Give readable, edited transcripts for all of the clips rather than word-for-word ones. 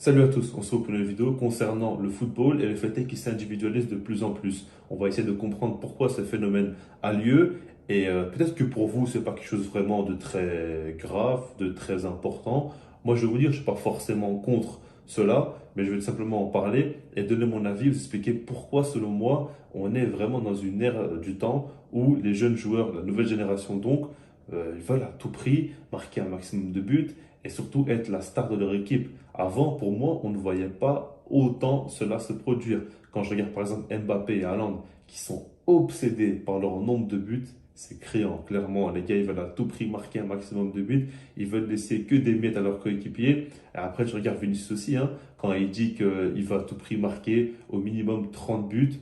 Salut à tous, on se retrouve pour une vidéo concernant le football et le fait est qu'il s'individualise de plus en plus. On va essayer de comprendre pourquoi ce phénomène a lieu et peut-être que pour vous, c'est pas quelque chose vraiment de très grave, de très important. Moi, je vais vous dire, je suis pas forcément contre cela, mais je vais tout simplement en parler et donner mon avis, vous expliquer pourquoi, selon moi, on est vraiment dans une ère du temps où les jeunes joueurs, la nouvelle génération donc, ils veulent à tout prix marquer un maximum de buts et surtout être la star de leur équipe. Avant, pour moi, on ne voyait pas autant cela se produire. Quand je regarde par exemple Mbappé et Haaland, qui sont obsédés par leur nombre de buts, c'est criant, clairement. Les gars, ils veulent à tout prix marquer un maximum de buts. Ils veulent laisser que des miettes à leurs coéquipiers. Et après, je regarde Vinicius aussi, hein, quand il dit qu'il va à tout prix marquer au minimum 30 buts.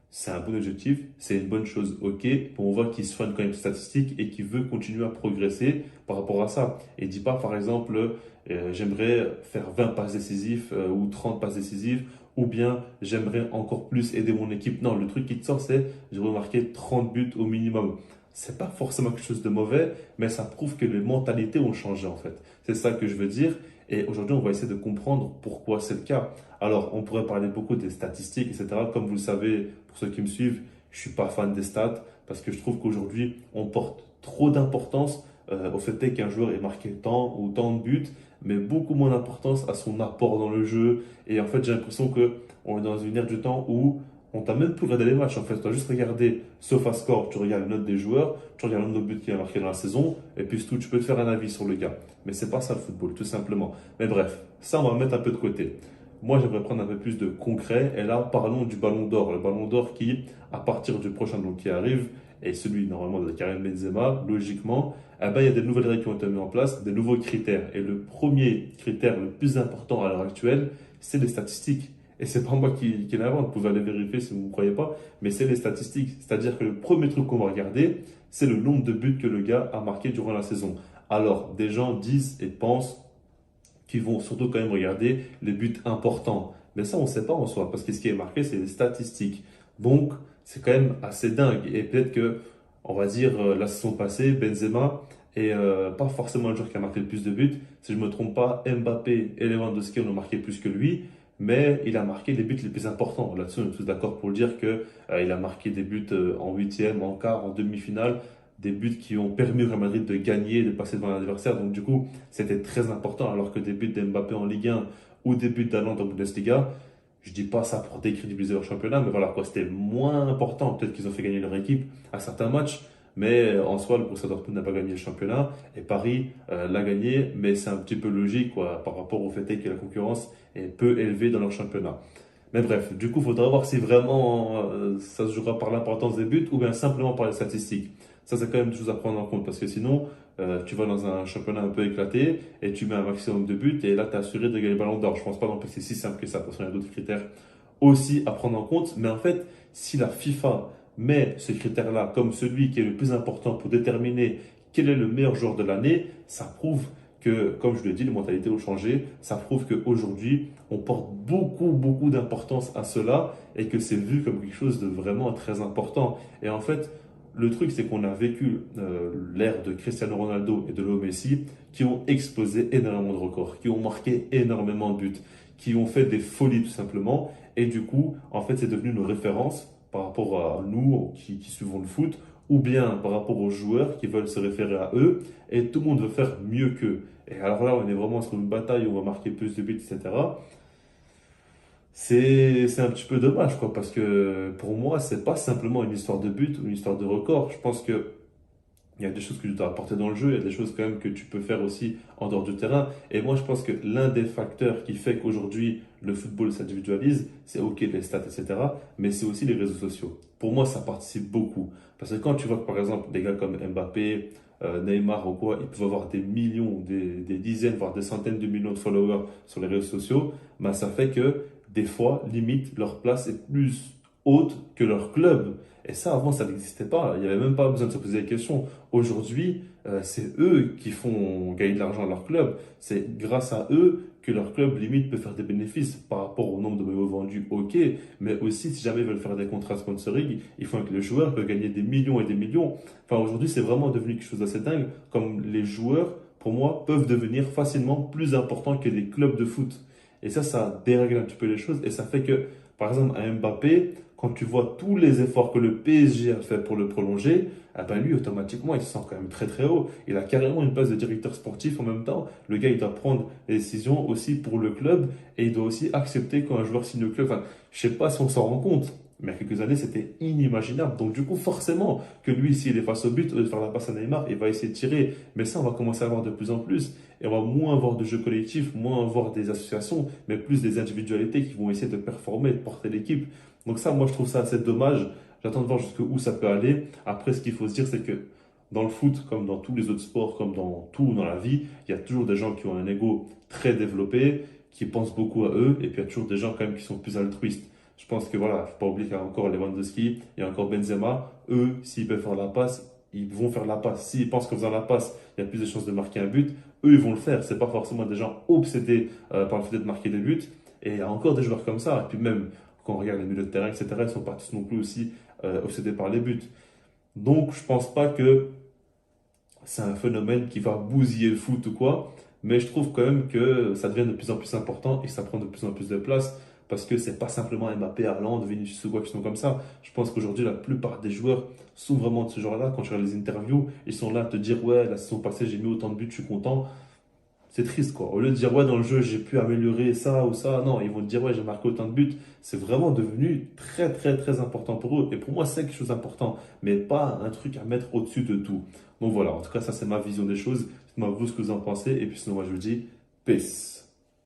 C'est un bon objectif, c'est une bonne chose, ok. On voit qu'il se fait quand même statistique et qu'il veut continuer à progresser par rapport à ça. Et il dit pas, par exemple, j'aimerais faire 20 passes décisives ou 30 passes décisives, ou bien j'aimerais encore plus aider mon équipe. Non, le truc qui te sort, c'est j'aimerais marquer 30 buts au minimum. C'est pas forcément quelque chose de mauvais, mais ça prouve que les mentalités ont changé en fait. C'est ça que je veux dire. Et aujourd'hui, on va essayer de comprendre pourquoi c'est le cas. Alors, on pourrait parler beaucoup des statistiques, etc. Comme vous le savez, pour ceux qui me suivent, je suis pas fan des stats parce que je trouve qu'aujourd'hui, on porte trop d'importance au fait est qu'un joueur ait marqué tant ou tant de buts, mais beaucoup moins d'importance à son apport dans le jeu. Et en fait, j'ai l'impression que on est dans une ère du temps où on t'a même plus regardé les matchs. En fait, tu as juste regardé SofaScore, tu regardes les notes des joueurs, tu regardes le nombre de buts qu'il a marqué dans la saison, et puis c'est tout, tu peux te faire un avis sur le gars. Mais c'est pas ça le football, tout simplement. Mais bref, ça, on va mettre un peu de côté. Moi, j'aimerais prendre un peu plus de concret. Et là, parlons du Ballon d'Or. Le Ballon d'Or qui, à partir du prochain donc, qui arrive, et celui normalement de Karim Benzema, logiquement, eh ben, il y a des nouvelles règles qui ont été mises en place, des nouveaux critères. Et le premier critère le plus important à l'heure actuelle, c'est les statistiques. Et c'est pas moi qui l'invente, vous pouvez aller vérifier si vous ne me croyez pas, mais c'est les statistiques. C'est-à-dire que le premier truc qu'on va regarder, c'est le nombre de buts que le gars a marqué durant la saison. Alors, des gens disent et pensent qui vont surtout quand même regarder les buts importants. Mais ça, on ne sait pas en soi, parce que ce qui est marqué, c'est les statistiques. Donc, c'est quand même assez dingue. Et peut-être que, on va dire, la saison passée, Benzema est pas forcément le joueur qui a marqué le plus de buts. Si je ne me trompe pas, Mbappé et Lewandowski ont marqué plus que lui, mais il a marqué les buts les plus importants. Là-dessus, on est tous d'accord pour le dire que il a marqué des buts en huitième, en quart, en demi-finale, des buts qui ont permis au Real Madrid de gagner, de passer devant l'adversaire. Donc du coup, c'était très important, alors que des buts d'Mbappé en Ligue 1 ou des buts d'Haaland en Bundesliga, je dis pas ça pour décrédibiliser leur championnat, mais voilà quoi, c'était moins important. Peut-être qu'ils ont fait gagner leur équipe à certains matchs, mais en soi, le Borussia Dortmund n'a pas gagné le championnat et Paris l'a gagné, mais c'est un petit peu logique quoi, par rapport au fait que la concurrence est peu élevée dans leur championnat. Mais bref, du coup, il faudra voir si vraiment ça se jouera par l'importance des buts ou bien simplement par les statistiques. Ça, c'est quand même des choses à prendre en compte parce que sinon, tu vas dans un championnat un peu éclaté et tu mets un maximum de buts et là, tu es assuré de gagner le ballon d'or. Je pense pas non plus que c'est si simple que ça. Parce qu'il y a d'autres critères aussi à prendre en compte. Mais en fait, si la FIFA met ce critère-là comme celui qui est le plus important pour déterminer quel est le meilleur joueur de l'année, ça prouve que, comme je l'ai dit, les mentalités ont changé. Ça prouve qu'aujourd'hui, on porte beaucoup d'importance à cela et que c'est vu comme quelque chose de vraiment très important. Et en fait, le truc, c'est qu'on a vécu l'ère de Cristiano Ronaldo et de Léo Messi qui ont explosé énormément de records, qui ont marqué énormément de buts, qui ont fait des folies tout simplement. Et du coup, en fait, c'est devenu nos références par rapport à nous qui suivons le foot ou bien par rapport aux joueurs qui veulent se référer à eux. Et tout le monde veut faire mieux qu'eux. Et alors là, on est vraiment sur une bataille où on va marquer plus de buts, etc. C'est un petit peu dommage, quoi, parce que pour moi, c'est pas simplement une histoire de but ou une histoire de record. Je pense que il y a des choses que tu dois apporter dans le jeu, il y a des choses quand même que tu peux faire aussi en dehors du terrain. Et moi, je pense que l'un des facteurs qui fait qu'aujourd'hui le football s'individualise, c'est ok les stats, etc. Mais c'est aussi les réseaux sociaux. Pour moi, ça participe beaucoup. Parce que quand tu vois que par exemple des gars comme Mbappé, Neymar ou quoi, ils peuvent avoir des millions, des dizaines, voire des centaines de millions de followers sur les réseaux sociaux, bah, ça fait que des fois, limite, leur place est plus haute que leur club. Et ça, avant, ça n'existait pas. Il n'y avait même pas besoin de se poser des questions. Aujourd'hui, c'est eux qui font gagner de l'argent à leur club. C'est grâce à eux que leur club, limite, peut faire des bénéfices par rapport au nombre de maillots vendus, ok. Mais aussi, si jamais ils veulent faire des contrats sponsoring, il faut que les joueurs peuvent gagner des millions et des millions. Enfin, aujourd'hui, c'est vraiment devenu quelque chose d'assez dingue. Comme les joueurs, pour moi, peuvent devenir facilement plus importants que les clubs de foot. Et ça dérègle un petit peu les choses. Et ça fait que, par exemple, à Mbappé, quand tu vois tous les efforts que le PSG a fait pour le prolonger, ah ben lui, automatiquement, il se sent quand même très très haut. Il a carrément une place de directeur sportif en même temps. Le gars, il doit prendre des décisions aussi pour le club et il doit aussi accepter quand un joueur signe le club. Enfin, je sais pas si on s'en rend compte, mais il y a quelques années, c'était inimaginable. Donc, du coup, forcément, que lui, s'il est face au but, au lieu de faire la passe à Neymar, il va essayer de tirer. Mais ça, on va commencer à voir de plus en plus. Et on va moins avoir de jeux collectifs, moins avoir des associations, mais plus des individualités qui vont essayer de performer, de porter l'équipe. Donc ça, moi, je trouve ça assez dommage. J'attends de voir jusqu'où ça peut aller. Après, ce qu'il faut se dire, c'est que dans le foot, comme dans tous les autres sports, comme dans tout dans la vie, il y a toujours des gens qui ont un ego très développé, qui pensent beaucoup à eux, et puis il y a toujours des gens quand même qui sont plus altruistes. Je pense que voilà, faut pas oublier qu'il y a encore Lewandowski, il y a encore Benzema. Eux, s'ils peuvent faire la passe, ils vont faire la passe. S'ils pensent qu'en faisant la passe, il y a plus de chances de marquer un but, eux, ils vont le faire. C'est pas forcément des gens obsédés par le fait de marquer des buts. Et il y a encore des joueurs comme ça. Et puis même, quand on regarde les milieux de terrain, etc., ils sont pas tous non plus aussi obsédés par les buts. Donc, je pense pas que c'est un phénomène qui va bousiller le foot ou quoi, mais je trouve quand même que ça devient de plus en plus important et ça prend de plus en plus de place parce que c'est pas simplement Mbappé, Haaland, Vinicius ou quoi qui sont comme ça. Je pense qu'aujourd'hui, la plupart des joueurs sont vraiment de ce genre-là. Quand tu regardes les interviews, ils sont là à te dire, ouais, la saison passée, j'ai mis autant de buts, je suis content. C'est triste, quoi. Au lieu de dire, ouais, dans le jeu, j'ai pu améliorer ça ou ça, non, ils vont te dire, ouais, j'ai marqué autant de buts. C'est vraiment devenu très, très, très important pour eux. Et pour moi, c'est quelque chose d'important, mais pas un truc à mettre au-dessus de tout. Donc voilà, en tout cas, ça, c'est ma vision des choses. Dites-moi vous ce que vous en pensez. Et puis sinon, moi, je vous dis, peace.